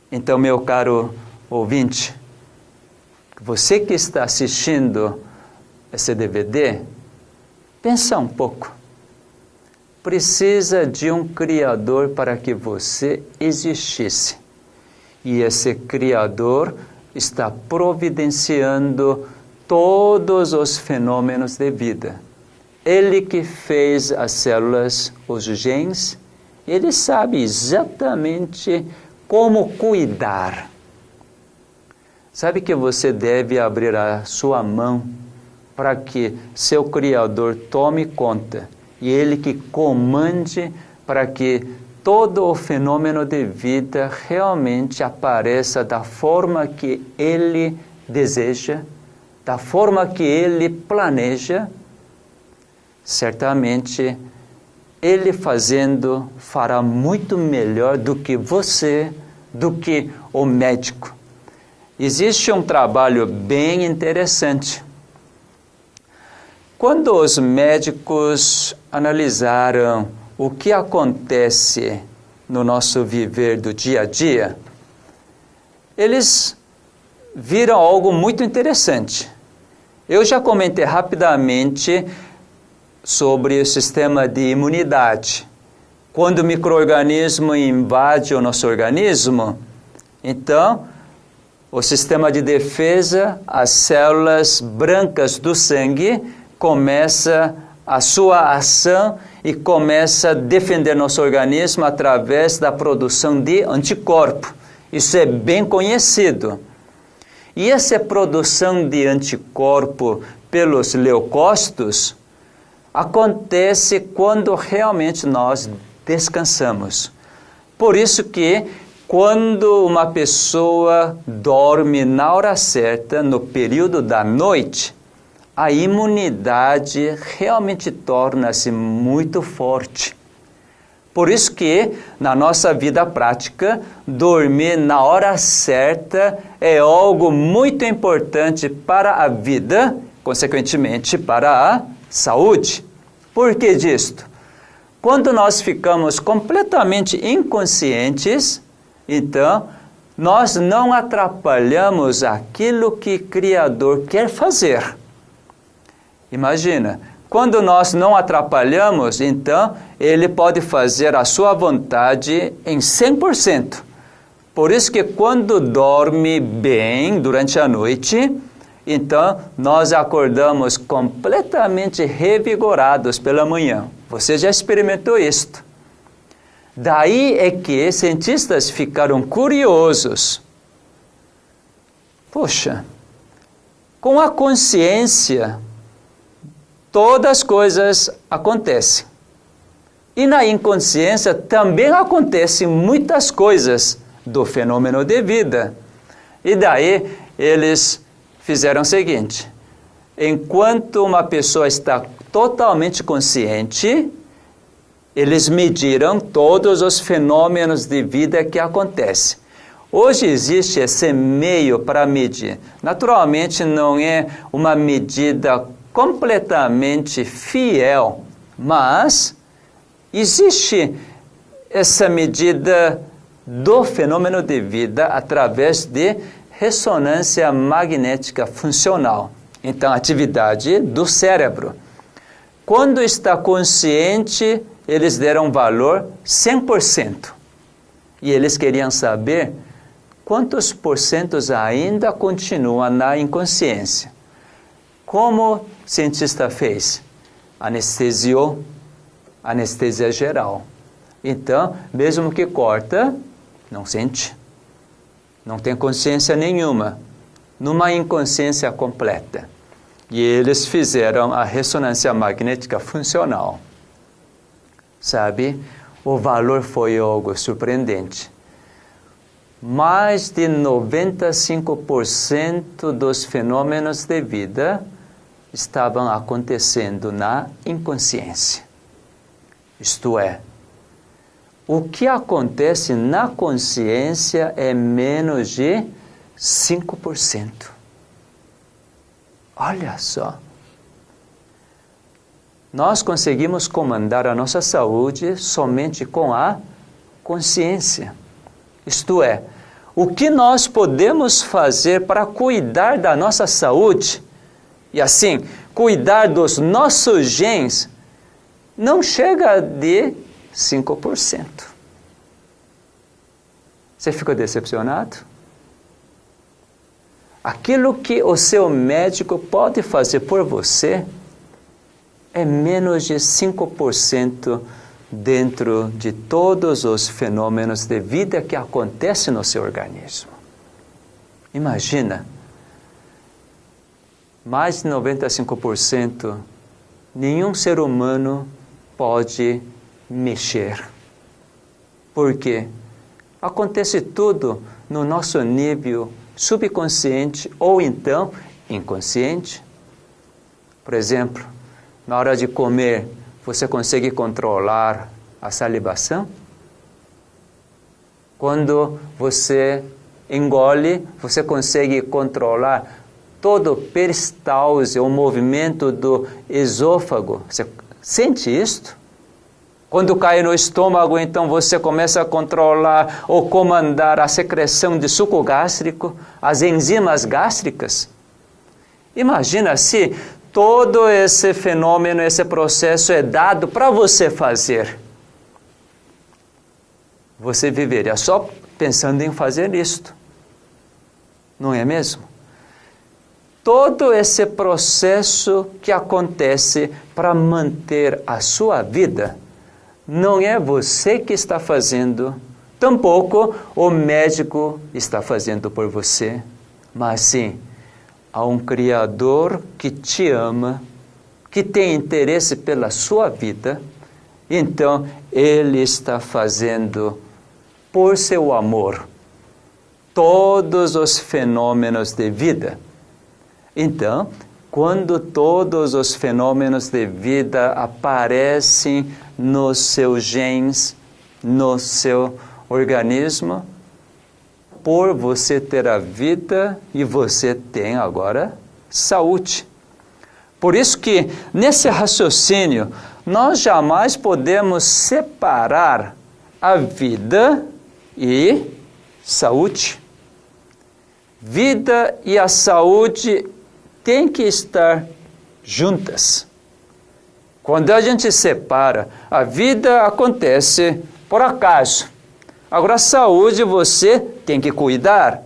Então, meu caro ouvinte, você que está assistindo esse DVD, pensa um pouco. Precisa de um Criador para que você existisse. E esse Criador está providenciando todos os fenômenos de vida. Ele que fez as células, os genes, ele sabe exatamente como cuidar. Sabe que você deve abrir a sua mão para que seu Criador tome conta e ele que comande para que todo o fenômeno de vida realmente apareça da forma que ele deseja, da forma que ele planeja. Certamente, ele fazendo fará muito melhor do que você, do que o médico. Existe um trabalho bem interessante. Quando os médicos analisaram o que acontece no nosso viver do dia a dia, eles viram algo muito interessante. Eu já comentei rapidamente sobre o sistema de imunidade. Quando o micro-organismo invade o nosso organismo, então o sistema de defesa, as células brancas do sangue, começa a sua ação e começa a defender nosso organismo através da produção de anticorpos. Isso é bem conhecido. E essa produção de anticorpo pelos leucócitos acontece quando realmente nós descansamos. Por isso que quando uma pessoa dorme na hora certa, no período da noite, a imunidade realmente torna-se muito forte. Por isso que, na nossa vida prática, dormir na hora certa é algo muito importante para a vida, consequentemente para a saúde. Por que disto? Quando nós ficamos completamente inconscientes, então, nós não atrapalhamos aquilo que o Criador quer fazer. Imagina, Quando nós não atrapalhamos, então, ele pode fazer a sua vontade em 100%. Por isso que quando dorme bem durante a noite, então nós acordamos completamente revigorados pela manhã. Você já experimentou isto? Daí é que cientistas ficaram curiosos. Poxa, com a consciência, todas as coisas acontecem. E na inconsciência também acontecem muitas coisas do fenômeno de vida. E daí eles fizeram o seguinte: enquanto uma pessoa está totalmente consciente, eles mediram todos os fenômenos de vida que acontecem. Hoje existe esse meio para medir. Naturalmente não é uma medida completamente fiel, mas existe essa medida do fenômeno de vida através de ressonância magnética funcional. Então, atividade do cérebro. Quando está consciente, eles deram valor 100%. E eles queriam saber quantos porcentos ainda continuam na inconsciência. Como o cientista fez? Anestesiou, anestesia geral. Então, mesmo que corta, não sente. Não tem consciência nenhuma. Numa inconsciência completa. E eles fizeram a ressonância magnética funcional. Sabe? O valor foi algo surpreendente. Mais de 95% dos fenômenos de vida estavam acontecendo na inconsciência. Isto é, o que acontece na consciência é menos de 5%. Olha só. Nós conseguimos comandar a nossa saúde somente com a consciência. Isto é, o que nós podemos fazer para cuidar da nossa saúde e assim cuidar dos nossos genes não chega de 5%. Você ficou decepcionado? Aquilo que o seu médico pode fazer por você é menos de 5% dentro de todos os fenômenos de vida que acontecem no seu organismo. Imagina, mais de 95%, nenhum ser humano pode mexer. Por quê? Acontece tudo no nosso nível subconsciente ou então inconsciente. Por exemplo, na hora de comer, você consegue controlar a salivação? Quando você engole, você consegue controlar todo o peristalse, o movimento do esôfago. Você sente isto? Quando cai no estômago, então você começa a controlar ou comandar a secreção de suco gástrico, as enzimas gástricas. Imagina se todo esse fenômeno, esse processo é dado para você fazer. Você viveria só pensando em fazer isto. Não é mesmo? Todo esse processo que acontece para manter a sua vida, não é você que está fazendo, tampouco o médico está fazendo por você, mas sim, há um Criador que te ama, que tem interesse pela sua vida, então Ele está fazendo por seu amor todos os fenômenos de vida. Então, quando todos os fenômenos de vida aparecem nos seus genes, no seu organismo, por você ter a vida e você tem agora saúde. Por isso que nesse raciocínio nós jamais podemos separar a vida e saúde. Vida e a saúde têm que estar juntas. Quando a gente separa, a vida acontece por acaso. Agora, a saúde você tem que cuidar.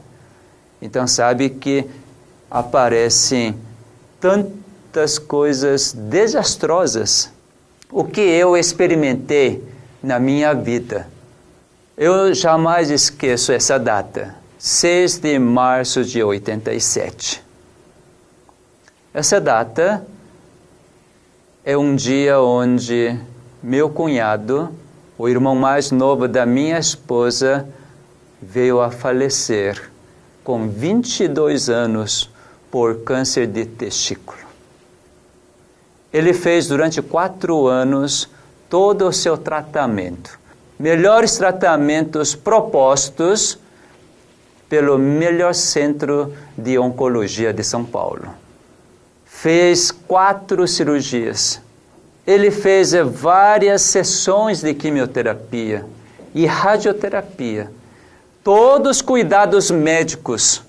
Então, sabe que aparecem tantas coisas desastrosas. O que eu experimentei na minha vida. Eu jamais esqueço essa data, 6 de março de 87. Essa data é um dia onde meu cunhado, o irmão mais novo da minha esposa, veio a falecer com 22 anos por câncer de testículo. Ele fez durante 4 anos todo o seu tratamento. Melhores tratamentos propostos pelo melhor centro de oncologia de São Paulo. Fez 4 cirurgias. Ele fez várias sessões de quimioterapia e radioterapia. Todos cuidados médicos.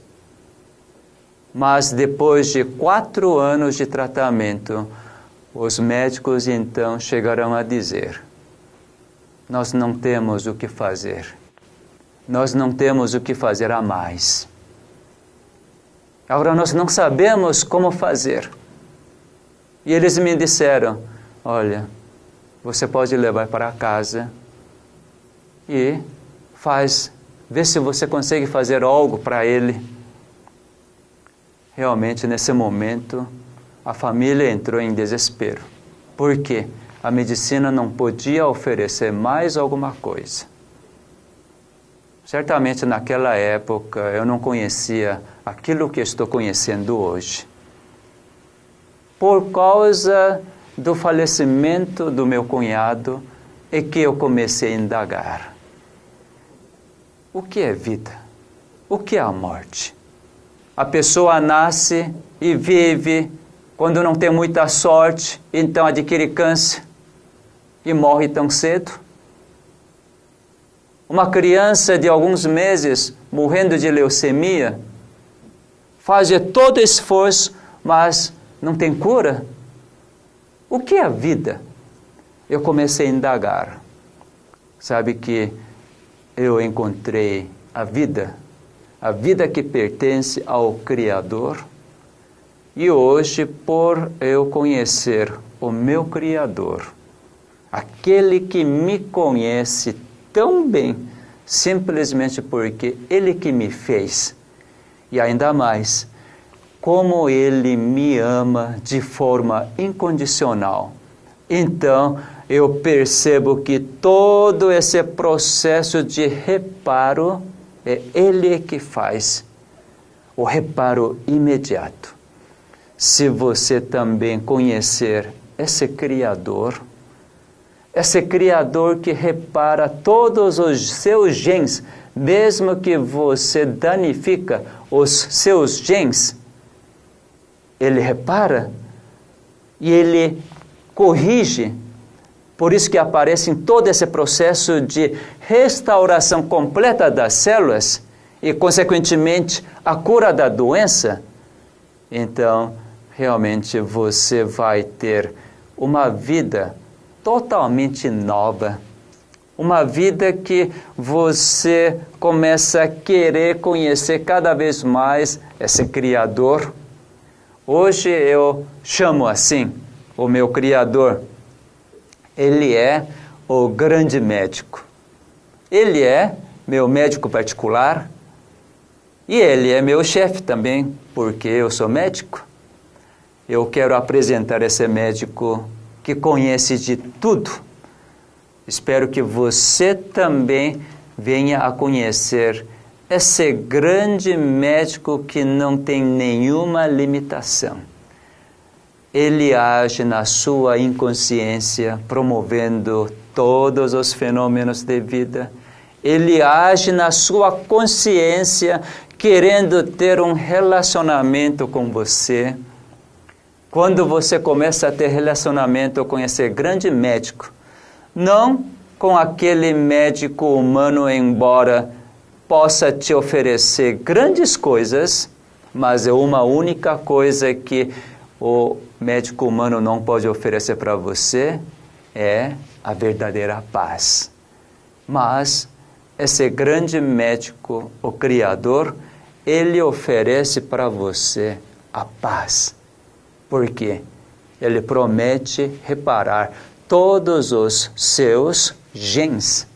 Mas depois de 4 anos de tratamento, os médicos então chegaram a dizer: nós não temos o que fazer. Nós não temos o que fazer a mais. Agora nós não sabemos como fazer. E eles me disseram: olha, você pode levar para casa e vê se você consegue fazer algo para ele. Realmente, nesse momento, a família entrou em desespero. Por quê? A medicina não podia oferecer mais alguma coisa. Certamente naquela época eu não conhecia aquilo que estou conhecendo hoje. Por causa do falecimento do meu cunhado é que eu comecei a indagar. O que é vida? O que é a morte? A pessoa nasce e vive, quando não tem muita sorte, então adquire câncer e morre tão cedo. Uma criança de alguns meses morrendo de leucemia, faz todo esforço, mas não tem cura. O que é a vida? Eu comecei a indagar. Sabe que eu encontrei a vida que pertence ao Criador. E hoje, por eu conhecer o meu Criador, aquele que me conhece tão bem, simplesmente porque Ele que me fez, e ainda mais, como Ele me ama de forma incondicional. Então, eu percebo que todo esse processo de reparo é Ele que faz, o reparo imediato. Se você também conhecer esse Criador que repara todos os seus genes, mesmo que você danifica os seus genes, Ele repara e Ele corrige. Por isso que aparece em todo esse processo de restauração completa das células e, consequentemente, a cura da doença. Então, realmente você vai ter uma vida totalmente nova. Uma vida que você começa a querer conhecer cada vez mais esse Criador. Hoje eu chamo assim o meu Criador. Ele é o grande médico. Ele é meu médico particular e ele é meu chefe também, porque eu sou médico. Eu quero apresentar esse médico que conhece de tudo. Espero que você também venha a conhecer esse grande médico que não tem nenhuma limitação. Ele age na sua inconsciência, promovendo todos os fenômenos de vida. Ele age na sua consciência, querendo ter um relacionamento com você. Quando você começa a ter relacionamento com esse grande médico, não com aquele médico humano, embora possa te oferecer grandes coisas, mas é uma única coisa que o médico humano não pode oferecer para você é a verdadeira paz. Mas esse grande médico, o Criador, ele oferece para você a paz. Por quê? Ele promete reparar todos os seus genes.